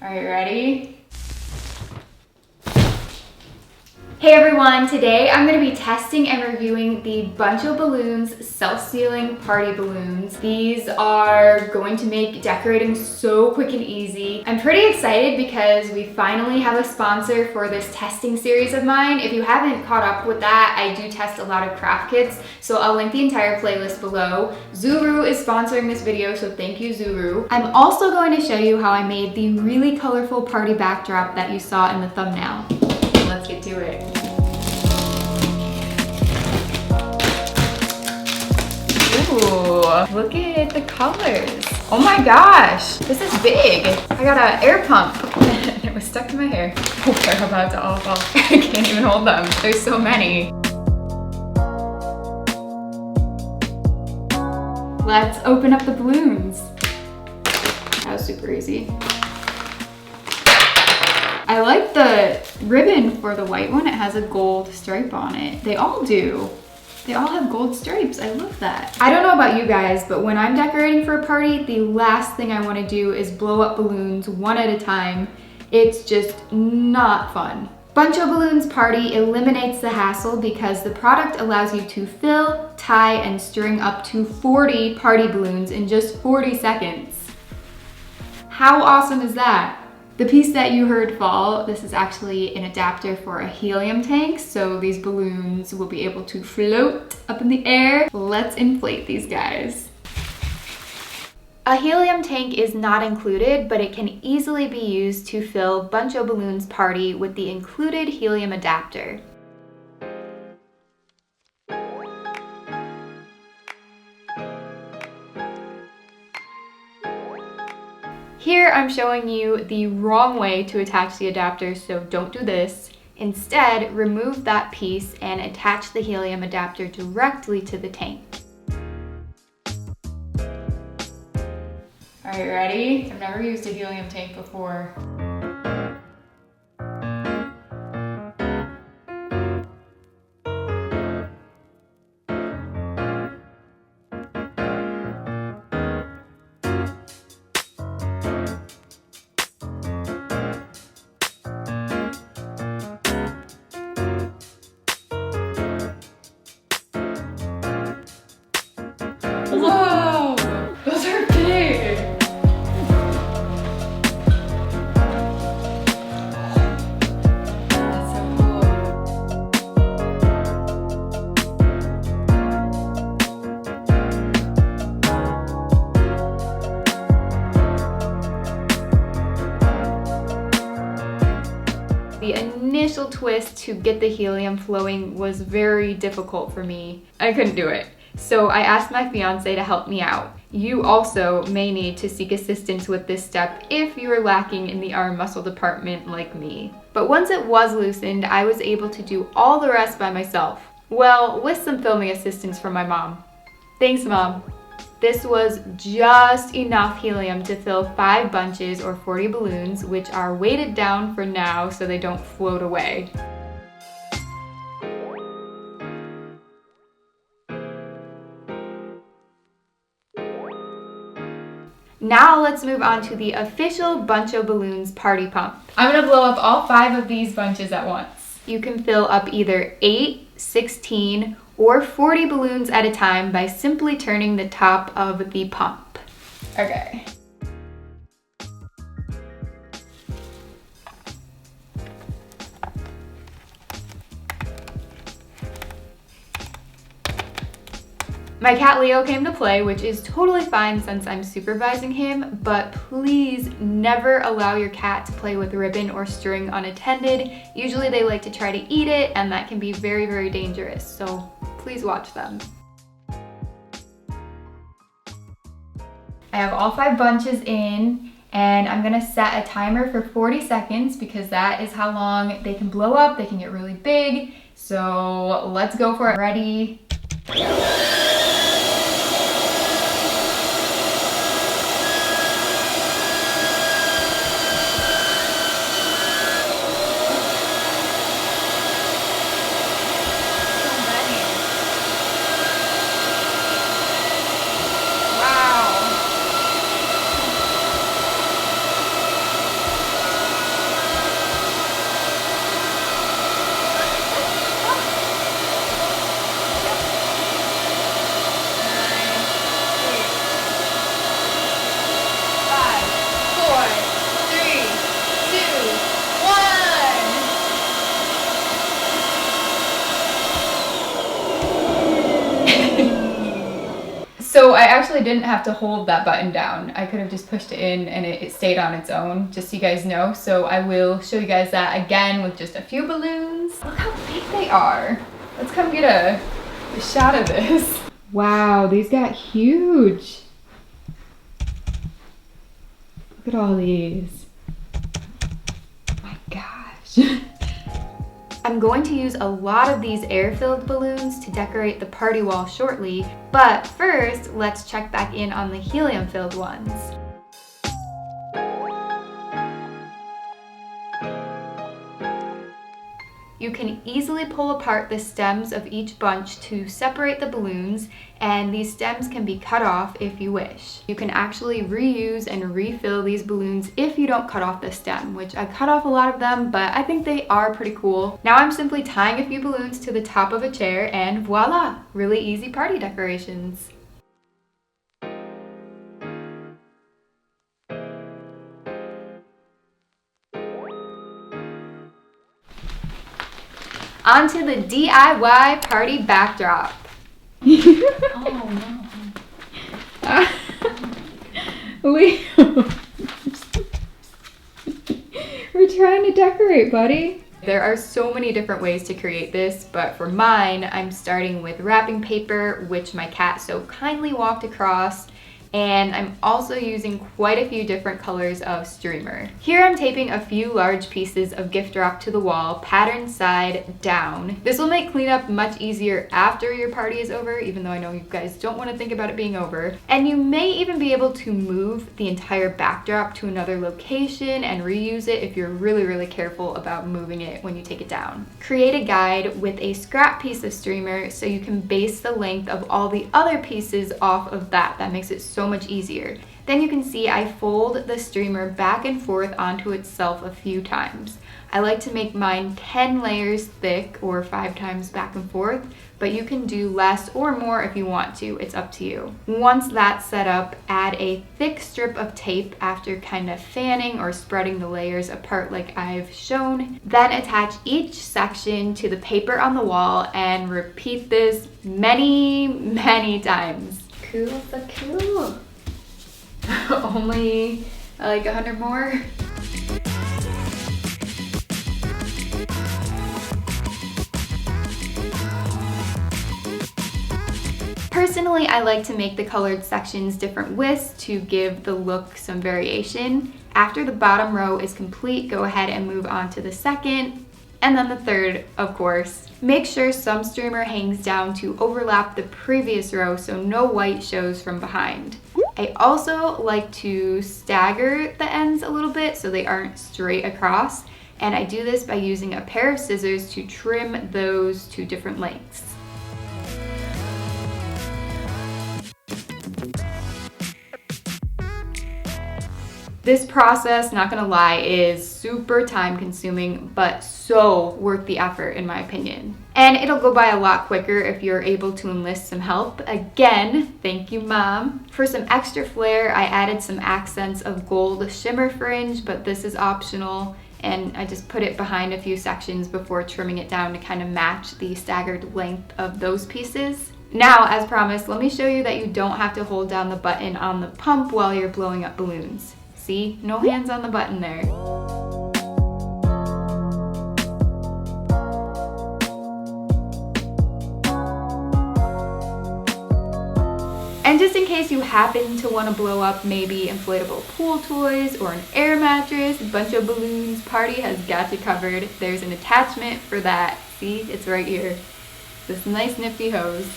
Are you ready? Hey everyone, today I'm going to be testing and reviewing the Buncho Balloons self-sealing party balloons. These are going to make decorating so quick and easy. I'm pretty excited because we finally have a sponsor for this testing series of mine. If you haven't caught up with that, I do test a lot of craft kits, so I'll link the entire playlist below. Zuru is sponsoring this video, so thank you, Zuru. I'm also going to show you how I made the really colorful party backdrop that you saw in the thumbnail. Let's get to it. Ooh, look at the colors. Oh my gosh, this is big. I got an air pump and it was stuck to my hair. Oh, they're about to all fall. I can't even hold them. There's so many. Let's open up the balloons. That was super easy. I like the ribbon for the white one. It has a gold stripe on it. They all do. They all have gold stripes. I love that. I don't know about you guys, but when I'm decorating for a party, the last thing I want to do is blow up balloons one at a time. It's just not fun. Buncho Balloons Party eliminates the hassle because the product allows you to fill, tie, and string up to 40 party balloons in just 40 seconds. How awesome is that? The piece that you heard fall, this is actually an adapter for a helium tank, so these balloons will be able to float up in the air. Let's inflate these guys. A helium tank is not included, but it can easily be used to fill Buncho Balloons Party with the included helium adapter. Here I'm showing you the wrong way to attach the adapter, so don't do this. Instead, remove that piece and attach the helium adapter directly to the tank. Are you ready? I've never used a helium tank before. Whoa! Those are big! That's so cool. The initial twist to get the helium flowing was very difficult for me. I couldn't do it. So I asked my fiance to help me out. You also may need to seek assistance with this step if you are lacking in the arm muscle department like me. But once it was loosened, I was able to do all the rest by myself. Well, with some filming assistance from my mom. Thanks, Mom. This was just enough helium to fill 5 bunches or 40 balloons, which are weighted down for now so they don't float away. Now let's move on to the official Buncho Balloons party pump. I'm gonna blow up all 5 of these bunches at once. You can fill up either 8, 16, or 40 balloons at a time by simply turning the top of the pump. Okay. My cat Leo came to play, which is totally fine since I'm supervising him, but please never allow your cat to play with ribbon or string unattended. Usually they like to try to eat it, and that can be very, very dangerous, so please watch them. I have all 5 bunches in, and I'm gonna set a timer for 40 seconds because that is how long they can blow up. They can get really big, so let's go for it. Ready? I actually didn't have to hold that button down. I could have just pushed it in and it stayed on its own, just so you guys know. So I will show you guys that again with just a few balloons. Look how big they are. Let's come get a shot of this. Wow, these got huge. Look at all these. Oh my gosh. I'm going to use a lot of these air-filled balloons to decorate the party wall shortly, but first, let's check back in on the helium-filled ones. You can easily pull apart the stems of each bunch to separate the balloons, and these stems can be cut off if you wish. You can actually reuse and refill these balloons if you don't cut off the stem, which I cut off a lot of them, but I think they are pretty cool. Now I'm simply tying a few balloons to the top of a chair and voila, really easy party decorations. On to the DIY party backdrop. Oh no. Leo. We're trying to decorate, buddy. There are so many different ways to create this, but for mine, I'm starting with wrapping paper, which my cat so kindly walked across, and I'm also using quite a few different colors of streamer. Here I'm taping a few large pieces of gift wrap to the wall, pattern side down. This will make cleanup much easier after your party is over, even though I know you guys don't want to think about it being over. And you may even be able to move the entire backdrop to another location and reuse it if you're really careful about moving it when you take it down. Create a guide with a scrap piece of streamer so you can base the length of all the other pieces off of that. That makes it so much easier. Then you can see I fold the streamer back and forth onto itself a few times. I like to make mine 10 layers thick or 5 times back and forth, but you can do less or more if you want to. It's up to you. Once that's set up, add a thick strip of tape after kind of fanning or spreading the layers apart like I've shown. Then attach each section to the paper on the wall and repeat this many times. Cool, so cool. Only like 100 more. Personally, I like to make the colored sections different widths to give the look some variation. After the bottom row is complete, go ahead and move on to the second, and then the third, of course. Make sure some streamer hangs down to overlap the previous row so no white shows from behind. I also like to stagger the ends a little bit so they aren't straight across, and I do this by using a pair of scissors to trim those to different lengths. This process, not gonna lie, is super time consuming, but so worth the effort in my opinion. And it'll go by a lot quicker if you're able to enlist some help. Again, thank you, Mom. For some extra flair, I added some accents of gold shimmer fringe, but this is optional. And I just put it behind a few sections before trimming it down to kind of match the staggered length of those pieces. Now, as promised, let me show you that you don't have to hold down the button on the pump while you're blowing up balloons. See, no hands on the button there. And just in case you happen to want to blow up maybe inflatable pool toys or an air mattress, a bunch of balloons, Party has got you covered. There's an attachment for that. See, it's right here. This nice nifty hose.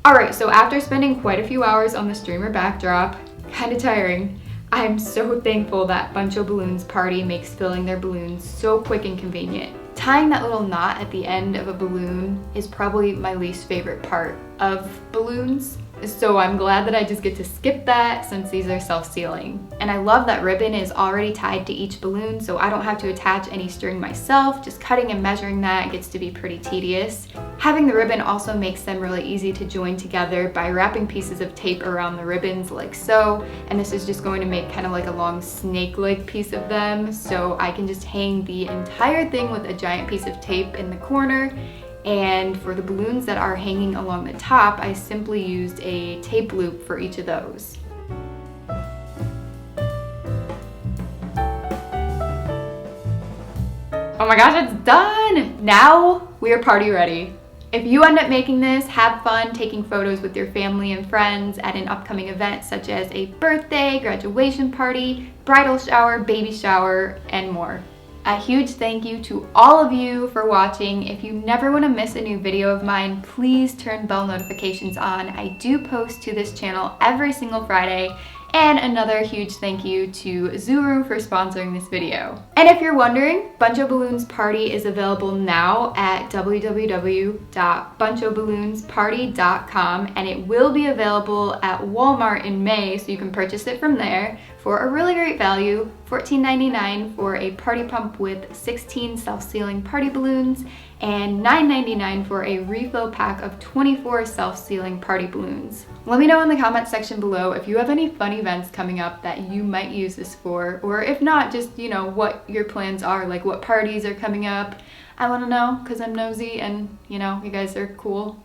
Alright, so after spending quite a few hours on the streamer backdrop, kind of tiring, I'm so thankful that Bunch of Balloons Party makes filling their balloons so quick and convenient. Tying that little knot at the end of a balloon is probably my least favorite part of balloons. So I'm glad that I just get to skip that since these are self-sealing. And I love that ribbon is already tied to each balloon, so I don't have to attach any string myself. Just cutting and measuring that gets to be pretty tedious. Having the ribbon also makes them really easy to join together by wrapping pieces of tape around the ribbons like so. And this is just going to make kind of like a long snake-like piece of them, so I can just hang the entire thing with a giant piece of tape in the corner. And for the balloons that are hanging along the top, I simply used a tape loop for each of those. Oh my gosh, it's done! Now we are party ready. If you end up making this, have fun taking photos with your family and friends at an upcoming event such as a birthday, graduation party, bridal shower, baby shower, and more. A huge thank you to all of you for watching. If you never want to miss a new video of mine, please turn bell notifications on. I do post to this channel every single Friday. And another huge thank you to Zuru for sponsoring this video. And if you're wondering, Buncho Balloons Party is available now at www.bunchoballoonsparty.com, and it will be available at Walmart in May, so you can purchase it from there for a really great value, $14.99 for a party pump with 16 self-sealing party balloons, and $9.99 for a refill pack of 24 self-sealing party balloons. Let me know in the comment section below if you have any fun events coming up that you might use this for, or if not, just, you know, what your plans are, like what parties are coming up. I want to know because I'm nosy and, you know, you guys are cool.